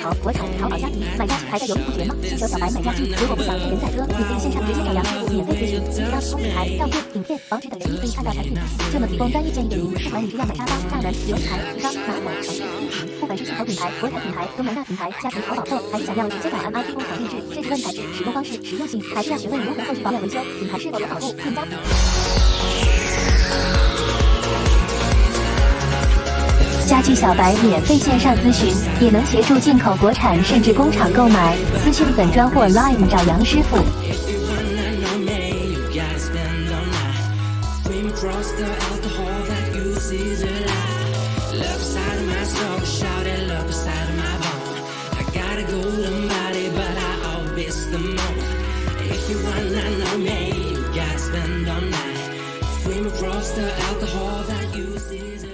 淘国产淘宝虾皮，买家还在犹豫不决吗？新手小白买家具，如果不想听人宰割，你可以线上直接找杨师傅免费咨询，直接当公平台、照片、影片、网址等人可以看到产品信息，就能提供专业建议给您。不管你是要买沙发、大门、油台、提缸、马桶、床垫、衣服，不管是进口品牌、国产品牌、东南亚品牌、家庭淘宝货，还是想要直接找 MIT 工厂定制，设计问材质、使用方式、实用性，还是要询问如何后续保养维修，品牌是否有保护，店家。家具小白免费线上咨询，也能协助进口国产甚至工厂购买。私讯本专或 Line 找杨师傅。Swim across the alcohol that you see.